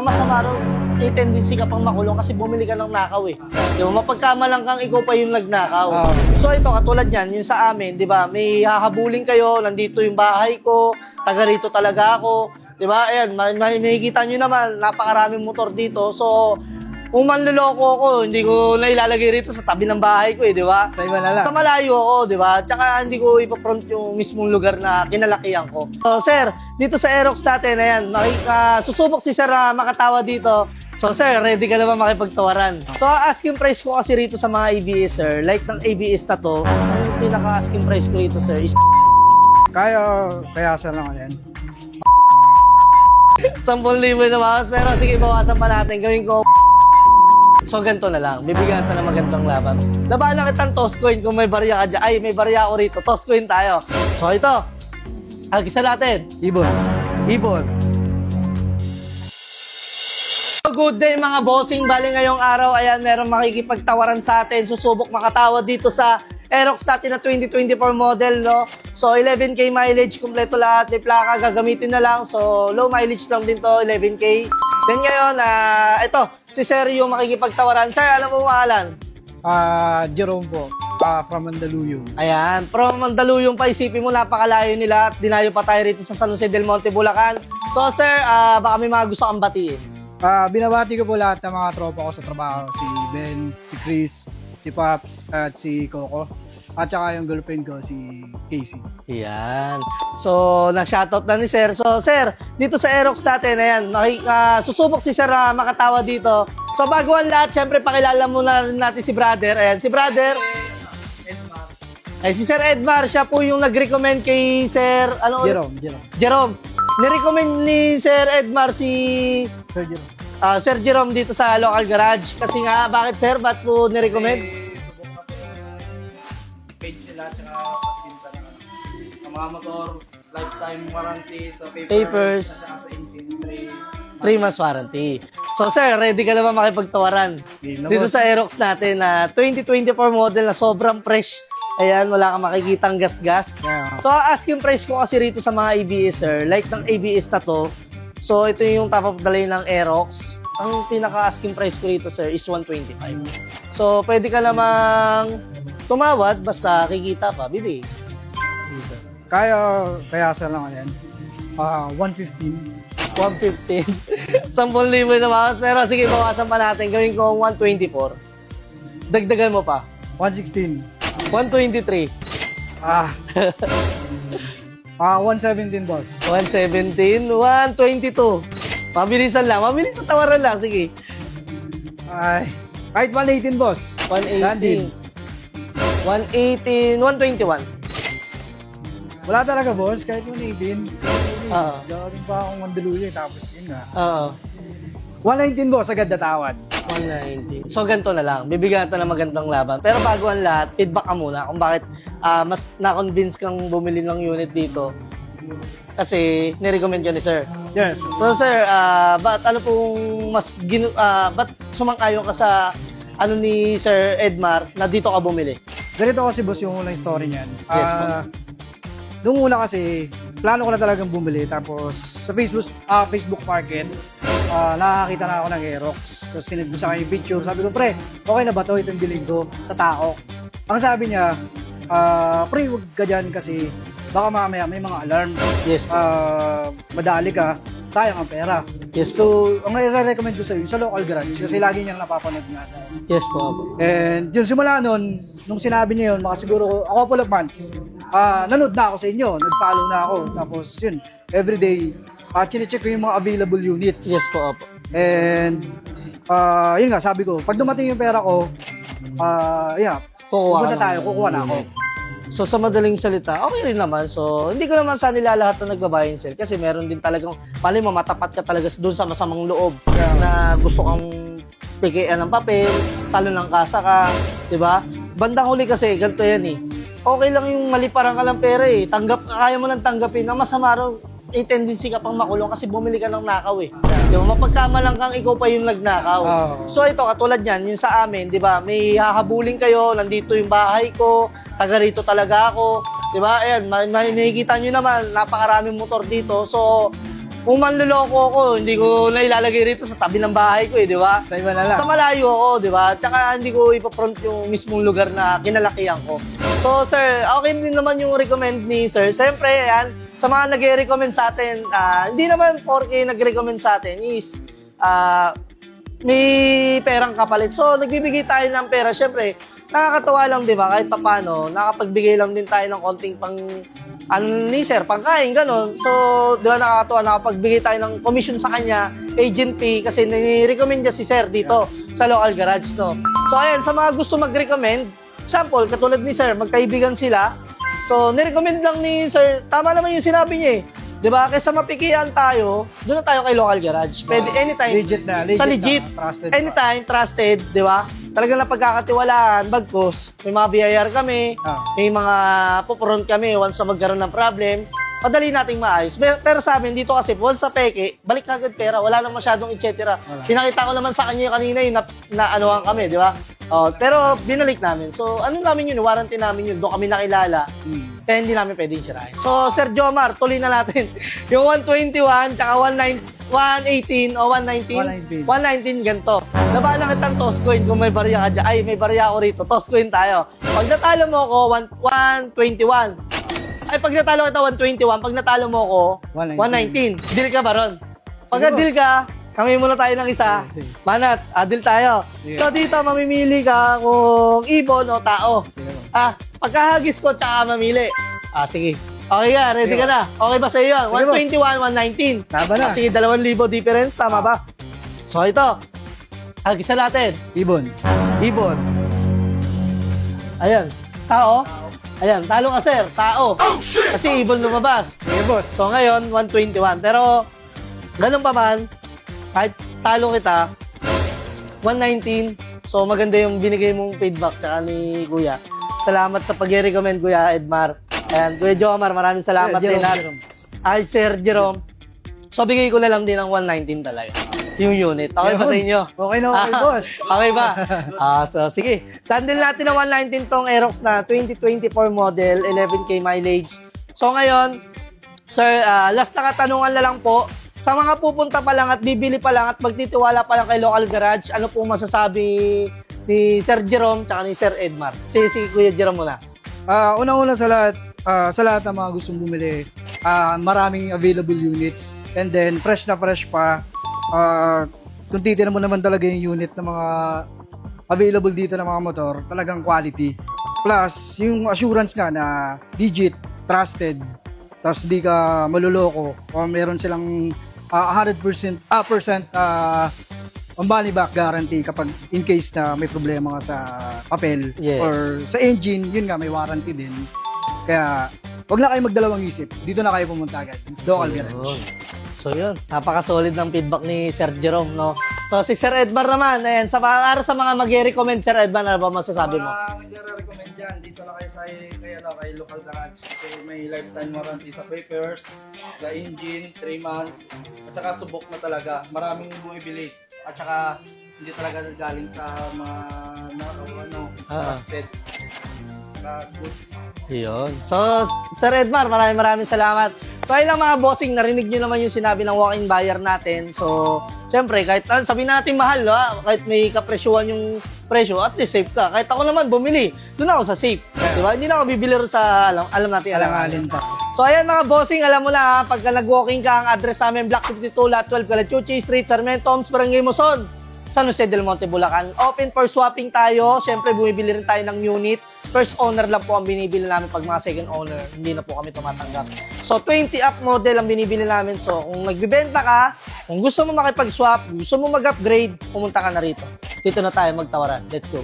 masama rin, may tendency ka pang makulong kasi bumili ka ng nakaw eh. Di ba? Mapagkamalang kang ikaw pa yung nagnakaw. So ito, katulad yan, yung sa amin, di ba, may hahabulin kayo, nandito yung bahay ko, taga rito talaga ako. Di ba? Ayan, makikita nyo naman, napakaraming motor dito. So, kung manluloko ako, hindi ko nailalagay rito sa tabi ng bahay ko eh, di ba? Sa iba na lang. Sa malayo ako, di ba? Tsaka hindi ko ipapront yung mismong lugar na kinalakihan ko. So, sir, dito sa Aerox natin, ayan, susubok si sir makatawa dito. So, sir, ready ka na ba makipagtawaran? So, asking price ko kasi rito sa mga ABS, sir, like ng ABS na to, ang pinaka-asking price ko rito, sir, is Kaya sa lang yan. 10,000 na bawas. Pero sige, bawasan pa natin. Gawin ko. So, ganito na lang. Bibigyan ka ng magandang laban. Labanan kitang toss coin kung may barya ka dyan. Ay, may barya ako rito. Toss coin tayo. So, ito. Agisa natin. Ibon. Ibon. Good day mga bossing. Bali ngayong araw, ayan, meron makikipagtawaran sa atin. Susubok makatawa dito sa Aerox natin na 2024 model, no? So, 11K mileage, kumpleto lahat. May plaka, gagamitin na lang. So, low mileage lang din to, 11K. Then ngayon, ito, si Sir yung makikipagtawaran. Sir, alam mo pangalan? Jerome po. From Mandaluyong. Ayan, from Mandaluyong pa, isipin mo, napakalayo nila at dinayo pa tayo rito sa San Jose del Monte, Bulacan. So, Sir, baka may mga gusto kang batiin. Binabati ko po lahat ng mga tropa ko sa trabaho. Si Ben, si Chris, si Paps, at si Coco. At saka yung girlfriend ko, si Casey. Ayan. So, na-shoutout na ni Sir. So, Sir, dito sa Aerox natin, ayan, susubok si Sir makatawa dito. So, bago ang lahat, syempre, pakilala muna rin natin si Brother. Ayan, si Brother. Ay, si Sir Edmar, siya po yung nag-recommend kay Sir, ano? Jerome. Nirecommend ni Sir Edmar si Sir Jerome. Sir Jerome dito sa local garage. Kasi nga, bakit Sir? Ba't po nirecommend? Page nila, tsaka pagpinta ng mga motor, lifetime warranty sa Papers. tsaka sa engine, 3 months warranty. So Sir, ready ka na ba makipagtawaran? Dito sa Aerox natin na 2024 model na sobrang fresh. Ayan, wala kang makikitang gas-gas. Yeah. So asking price ko kasi rito sa mga ABS, sir, like ng ABS na to. So ito yung top of the line ng Aerox. Ang pinaka-asking price ko rito, sir, is 125. So pwede ka namang tumawad, basta kikita pa, bibig. Kaya sa lang yan. 115. 115. 10,000 na bawas. Pero sige, bawasan pa natin. Gawin ko 124. Dagdagan mo pa. 116. 123. 117 boss. 117. 122. Mabilisan lang. Mabilisan tawaran lang. Sige. Ay, kahit 118 boss. 118. 118. 121. Wala talaga boss, kahit 118. Oo. Galing pa akong Mandaluyong, tapos yun nga. Oo. 119 boss, agad natawan. 190. So, ganito na lang. Bibigyan natin ng magandang laban. Pero bago ang lahat, feedback ka muna kung bakit mas na-convince kang bumili ng unit dito. Kasi, nirecommend ka ni Sir. Yes. So, Sir, ba't ano pong ba't sumang-ayon ka sa ano ni Sir Edmar na dito ka bumili? Ganito kasi boss yung unang story niyan. Yes, po. Nung una kasi, plano ko na talagang bumili. Tapos, sa Facebook Market, nakakita na ako ng Aerox. Tapos sinend ko sa kanya yung picture. Sabi ko, pre, okay na ba to? Itong bilhin ko sa tao. Ang sabi niya, pre, huwag ka dyan kasi baka mamaya may mga alarm. Yes po. Madali ka, sayang ang pera. Yes po. So, ang i-recommend ko sa iyo, sa local garage. Kasi lagi niyang napapanood nga. Yes po. And yung simula nun, nung sinabi niya yun, mga siguro a couple of months, nanood na ako sa inyo, nag-follow na ako. Tapos yun, everyday, chine-check ko yung mga available units. Yes po. And, yun nga, sabi ko, pag dumating yung pera ko, Kukuha pupunta tayo, kukuha na ako. So sa madaling salita, okay rin naman. So hindi ko naman sa nilalahat na nagbabuy and sell kasi meron din talagang pali mo matapat ka talaga doon sa masamang loob na gusto kang pigian ng papel, talo ng kasa ka, 'di ba? Bandang huli kasi ganito 'yan eh. Okay lang yung maliparan ka ng pera eh. Kaya mo nang tanggapin na masama raw may tendency ka pang makulong kasi bumili ka ng nakaw eh. Di ba? Mapagkamalang kang ikaw pa yung nagnakaw. So ito, katulad yan, yung sa amin, di ba? May hahabulin kayo, nandito yung bahay ko, taga rito talaga ako. Di ba? Ayan, makikita nyo naman, napakaraming motor dito. So, kung manluloko ako, hindi ko na ilalagay rito sa tabi ng bahay ko di ba? Sa iba na lang. Sa malayo ako, di ba? Tsaka hindi ko ipapront yung mismong lugar na kinalakihan ko. So, sir, okay din naman yung recommend ni sir. Siyempre, yan, sa mga nag-recommend sa atin, hindi naman porque nag-recommend sa atin is, may perang kapalit. So, nagbibigay tayo ng pera. Siyempre, nakakatawa lang, di ba? Kahit papano, nakapagbigay lang din tayo ng konting ni sir, pangkain, gano'n. So, di ba nakakatawa, nakapagbigay tayo ng commission sa kanya, agent fee, kasi ni-recommend niya si sir dito sa local garage, no? So, ayan, sa mga gusto mag-recommend, example, katulad ni sir, magkaibigan sila. So, ni-recommend lang ni sir, tama naman yung sinabi niya eh. Di ba? Kaysa mapikian tayo, doon na tayo kay local garage. Pwede anytime. Legit na. Sa legit. Trusted. Anytime, trusted, di ba? Talagang napagkakatiwalaan, bagkos. May mga BIR kami, may mga pupuron kami once na magkaroon ng problem. Madali nating maayos. Pero sa amin, dito kasi, once sa peke, balik na agad pera. Wala nang masyadong et cetera. Pinakita ko naman sa kanya kanina yung na anuhan kami, di ba? Pero binalik namin. So, ano namin yun? Warranty namin yun. Doon kami nakilala. Kaya hindi namin pwedeng sirahin. So, Sir Jomar, tuloy na natin. Yung 121, tsaka 118 o 119. 119, ganito. Labahan lang kitang toss coin kung may barya ka dyan. Ay, may barya ako rito. Toss coin tayo. Pag natalo mo ako, 121. Ay, pag natalo kita 121, pag natalo mo ako, 119. Deal ka ba ron? Pag deal ka, kami muna tayo ng isa. Manat, deal tayo. So, dito, mamimili ka kung ibon o tao. Pagkahagis ko, tsaka mamili. Sige. Okay ka, ready ka na. Okay ba sa'yo yan? 121, 119. Tama na. Sige, 2,000 difference. Tama ba? So, ito. Hagis na natin. Ibon. Ayan. Tao. Ayan, talo ka, sir. Tao. Kasi ibon lumabas. Sige, boss. So, ngayon, 121. Pero, ganun pa man, kahit talo kita, 119. So, maganda yung binigay mong feedback tsaka ni Kuya. Salamat sa pag-recommend, Kuya Edmar. Ayan, Kuya Jomar, maraming salamat din. Ay, Sir Jerome. So, bigay ko na lang din ng 119 talaga. Yung unit. Okay ba sa inyo? Okay na okay, boss. Okay ba? So, sige. Dandil natin ng 119 tong Aerox na 2024 model, 11K mileage. So, ngayon, sir, last na katanungan na lang po. Sa mga pupunta pa lang at bibili pa lang at magtitiwala pa lang kay local garage, ano po masasabi ni Sir Jerome tsaka ni Sir Edmar? Sige, Kuya Jerome muna. Una-una sa lahat ng mga gustong bumili, maraming available units. And then, fresh na fresh pa. Kung titignan mo naman talaga yung unit ng mga available dito ng mga motor, talagang quality. Plus, yung assurance nga na legit, trusted, tapos di ka maluloko, o meron silang 100% money back guarantee kapag in case na may problema ka sa papel or sa engine, yun nga, may warranty din. Kaya, wag na kayo magdalawang isip. Dito na kayo pumunta agad. Local garage. So yun, napaka-solid ng feedback ni Sir Jerome, no? So si Sir Edmar naman, ayan, para sa mga mag-recommend, Sir Edmar, ano ba masasabi mo? Nag-recommend dyan, dito na kayo kay local garage. Kasi may lifetime warranty sa papers, sa engine, 3 months, at saka subok na talaga. Maraming bumibili. At saka hindi talaga galing sa mga trusted goods. Yun. So, Sir Edmar, maraming salamat. So, ayun lang mga bossing, narinig nyo naman yung sinabi ng walk-in buyer natin. So, syempre, kahit sabihin natin mahal, kahit may kapresyuhan yung presyo, at least safe ka. Kahit ako naman bumili, doon ako sa safe. Diba? Hindi na ako bibili rin sa, alam natin, alanganin pa. So, ayan mga bossing, alam mo na, pagka nag-walking ka, ang address namin, Block 52, Lot 12, Calachuchi Street, Sarmiento, Homes, Barangay Muson, San Jose del Monte, Bulacan. Open for swapping tayo. Siyempre, bumibili rin tayo ng unit. First owner lang po ang binibili namin pag mga second owner. Hindi na po kami tumatanggap. So, 20 up model ang binibili namin. So, kung nagbibenta ka, kung gusto mo makipag-swap, gusto mo mag-upgrade, pumunta ka na rito. Dito na tayo magtawaran. Let's go.